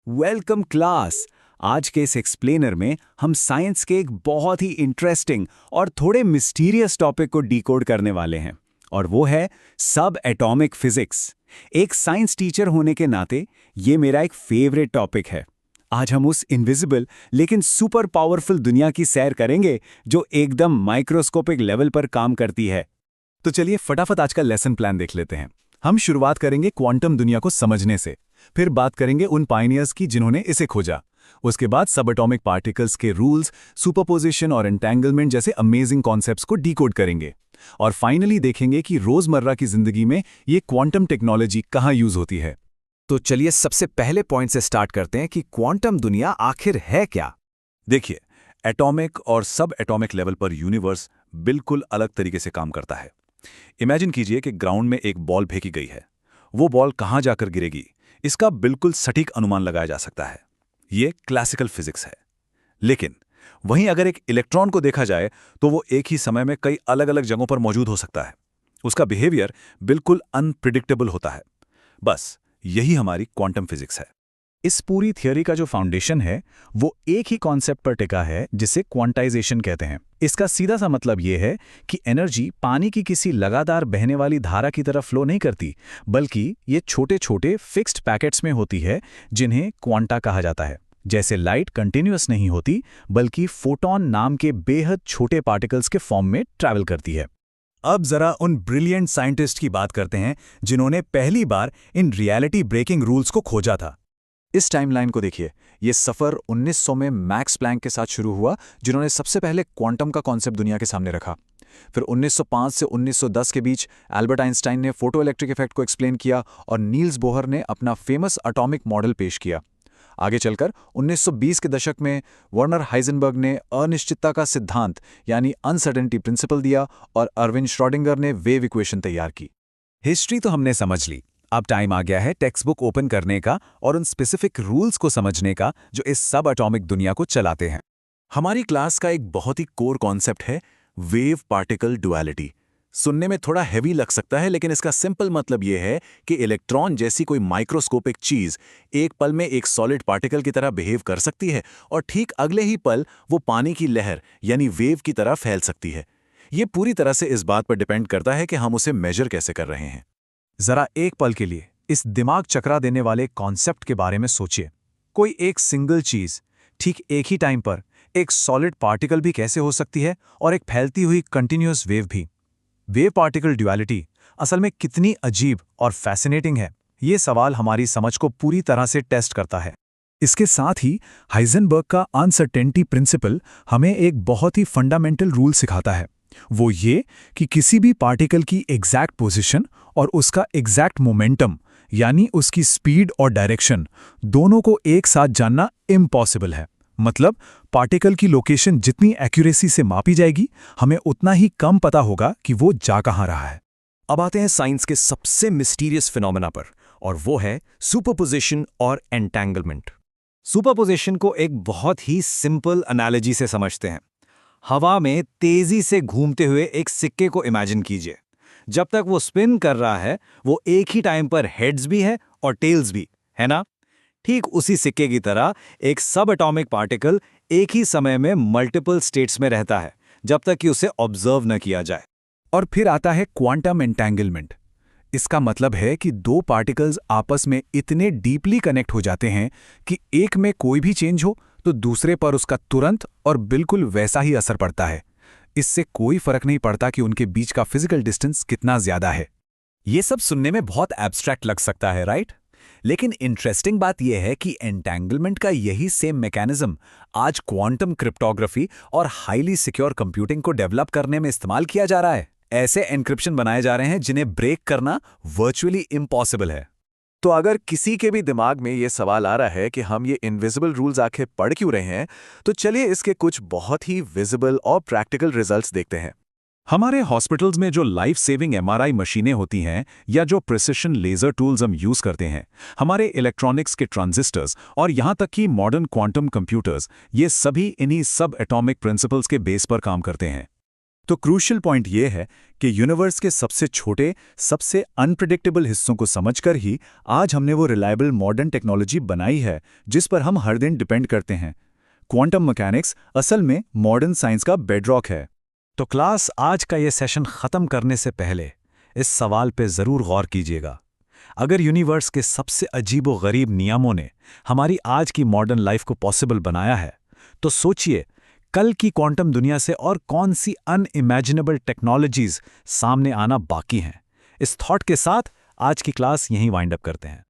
Welcome class. आज के इस एक्सप्लेनर में हम साइंस के एक बहुत ही इंटरेस्टिंग और थोड़े मिस्टीरियस टॉपिक को डिकोड करने वाले हैं, और वो है सब एटॉमिक फिजिक्स। एक साइंस टीचर होने के नाते ये मेरा एक फेवरेट टॉपिक है। आज हम उस इनविजिबल लेकिन सुपर पावरफुल दुनिया की सैर करेंगे जो एकदम माइक्रोस्कोपिक लेवल पर काम करती है। तो चलिए फटाफट आज का लेसन प्लान देख लेते हैं। हम शुरुआत करेंगे क्वांटम दुनिया को समझने से, फिर बात करेंगे उन पायनियर्स की जिन्होंने इसे खोजा। उसके बाद सब एटॉमिक पार्टिकल्स के रूल्स, सुपरपोजिशन और एंटेंगलमेंट जैसे अमेजिंग कॉन्सेप्ट्स को डिकोड करेंगे। और फाइनली देखेंगे कि रोजमर्रा की जिंदगी में ये क्वांटम टेक्नोलॉजी कहाँ यूज होती है। तो चलिए सबसे पहले पॉइंट से स्टार्ट करते हैं कि क्वांटम दुनिया आखिर है क्या। देखिए, एटॉमिक और सब एटॉमिक लेवल पर यूनिवर्स बिल्कुल अलग तरीके से काम करता है। इमेजिन कीजिए कि ग्राउंड में एक बॉल फेंकी गई है। वो बॉल कहाँ जाकर गिरेगी, इसका बिल्कुल सटीक अनुमान लगाया जा सकता है। ये क्लासिकल फिजिक्स है। लेकिन वहीं अगर एक इलेक्ट्रॉन को देखा जाए तो वो एक ही समय में कई अलग अलग जगहों पर मौजूद हो सकता है। उसका बिहेवियर बिल्कुल अनप्रिडिक्टेबल होता है। बस यही हमारी क्वांटम फिजिक्स है। इस पूरी थियोरी का जो फाउंडेशन है वो एक ही कॉन्सेप्ट पर टिका है, जिसे क्वांटाइजेशन कहते हैं। इसका सीधा सा मतलब ये है कि एनर्जी पानी की किसी लगातार बहने वाली धारा की तरह फ्लो नहीं करती, बल्कि ये छोटे छोटे फिक्स्ड पैकेट्स में होती है, जिन्हें क्वांटा कहा जाता है। जैसे लाइट कंटिन्यूअस नहीं होती, बल्कि फोटॉन नाम के बेहद छोटे पार्टिकल्स के फॉर्म में ट्रैवल करती है। अब जरा उन ब्रिलियंट साइंटिस्ट की बात करते हैं जिन्होंने पहली बार इन रियलिटी ब्रेकिंग रूल्स को खोजा था। इस टाइमलाइन को देखिए। ये सफ़र 1900 में मैक्स प्लैंक के साथ शुरू हुआ, जिन्होंने सबसे पहले क्वांटम का कॉन्सेप्ट दुनिया के सामने रखा। फिर 1905 से 1910 के बीच एल्बर्ट आइंस्टाइन ने फोटो इलेक्ट्रिक इफेक्ट को एक्सप्लेन किया और नील्स बोहर ने अपना फेमस एटॉमिक मॉडल पेश किया। आगे चलकर 1920 के दशक में वर्नर हाइजेनबर्ग ने अनिश्चितता का सिद्धांत यानी अनसर्टेनिटी प्रिंसिपल दिया और अर्विन श्रोडिंगर ने वेव इक्वेशन तैयार की। हिस्ट्री तो हमने समझ ली। अब टाइम आ गया है टेक्स्ट बुक ओपन करने का और उन स्पेसिफिक रूल्स को समझने का जो इस सब एटॉमिक दुनिया को चलाते हैं। हमारी क्लास का एक बहुत ही कोर कॉन्सेप्ट है वेव पार्टिकल डुअलिटी। सुनने में थोड़ा हैवी लग सकता है, लेकिन इसका सिंपल मतलब यह है कि इलेक्ट्रॉन जैसी कोई माइक्रोस्कोपिक चीज एक पल में एक सॉलिड पार्टिकल की तरह बिहेव कर सकती है और ठीक अगले ही पल वो पानी की लहर यानी वेव की तरह फैल सकती है। ये पूरी तरह से इस बात पर डिपेंड करता है कि हम उसे मेजर कैसे कर रहे हैं। जरा एक पल के लिए इस दिमाग चकरा देने वाले कॉन्सेप्ट के बारे में सोचिए। कोई एक सिंगल चीज ठीक एक ही टाइम पर एक सॉलिड पार्टिकल भी कैसे हो सकती है, और एक फैलती हुई कंटिन्यूअस वेव भी। वेव पार्टिकल ड्युअलिटी असल में कितनी अजीब और फैसिनेटिंग है, ये सवाल हमारी समझ को पूरी तरह से टेस्ट करता है। इसके साथ ही हाइजेनबर्ग का अनसर्टेनिटी प्रिंसिपल हमें एक बहुत ही फंडामेंटल रूल सिखाता है। वो ये कि किसी भी पार्टिकल की एग्जैक्ट पोजीशन और उसका एग्जैक्ट मोमेंटम यानी उसकी स्पीड और डायरेक्शन दोनों को एक साथ जानना इम्पॉसिबल है। मतलब पार्टिकल की लोकेशन जितनी एक्यूरेसी से मापी जाएगी, हमें उतना ही कम पता होगा कि वो जा कहाँ रहा है। अब आते हैं साइंस के सबसे मिस्टीरियस फिनोमेना पर, और वो है सुपरपोजिशन और एंटेंगलमेंट। सुपरपोजिशन को एक बहुत ही सिंपल एनालॉजी से समझते हैं। हवा में तेजी से घूमते हुए एक सिक्के को इमेजिन कीजिए। जब तक वो स्पिन कर रहा है, वो एक ही टाइम पर हेड्स भी है और टेल्स भी, है ना? ठीक उसी सिक्के की तरह एक सब एटॉमिक पार्टिकल एक ही समय में मल्टीपल स्टेट्स में रहता है, जब तक कि उसे ऑब्जर्व न किया जाए। और फिर आता है क्वांटम एंटेंगलमेंट। इसका मतलब है कि दो पार्टिकल्स आपस में इतने डीपली कनेक्ट हो जाते हैं कि एक में कोई भी चेंज हो तो दूसरे पर उसका तुरंत और बिल्कुल वैसा ही असर पड़ता है। इससे कोई फर्क नहीं पड़ता कि उनके बीच का फिजिकल डिस्टेंस कितना ज्यादा है। ये सब सुनने में बहुत एब्स्ट्रैक्ट लग सकता है, राइट? लेकिन इंटरेस्टिंग बात यह है कि एंटेंगलमेंट का यही सेम मैकेनिज्म आज क्वांटम क्रिप्टोग्राफी और हाईली सिक्योर कंप्यूटिंग को डेवलप करने में इस्तेमाल किया जा रहा है। ऐसे एन्क्रिप्शन बनाए जा रहे हैं जिन्हें ब्रेक करना वर्चुअली इम्पॉसिबल है। तो अगर किसी के भी दिमाग में ये सवाल आ रहा है कि हम ये इनविजिबल रूल्स आखिर पढ़ क्यों रहे हैं, तो चलिए इसके कुछ बहुत ही विजिबल और प्रैक्टिकल रिजल्ट्स देखते हैं। हमारे हॉस्पिटल्स में जो लाइफ सेविंग एमआरआई मशीनें होती हैं या जो प्रिसिशन लेजर टूल्स हम यूज करते हैं, हमारे इलेक्ट्रॉनिक्स के ट्रांजिस्टर्स और यहां तक कि मॉडर्न क्वांटम कंप्यूटर्स, ये सभी इन्हीं सब एटॉमिक प्रिंसिपल्स के बेस पर काम करते हैं। तो क्रूशियल पॉइंट ये है कि यूनिवर्स के सबसे छोटे, सबसे अनप्रेडिक्टेबल हिस्सों को समझकर ही आज हमने वो रिलायबल मॉडर्न टेक्नोलॉजी बनाई है जिस पर हम हर दिन डिपेंड करते हैं। क्वांटम मैकेनिक्स असल में मॉडर्न साइंस का बेडरॉक है। तो क्लास, आज का ये सेशन खत्म करने से पहले इस सवाल पे जरूर गौर कीजिएगा। अगर यूनिवर्स के सबसे अजीबो-गरीब नियमों ने हमारी आज की मॉडर्न लाइफ को पॉसिबल बनाया है, तो सोचिए कल की क्वांटम दुनिया से और कौन सी अनइमेजिनेबल टेक्नोलॉजीज सामने आना बाकी हैं। इस थॉट के साथ आज की क्लास यहीं वाइंड अप करते हैं।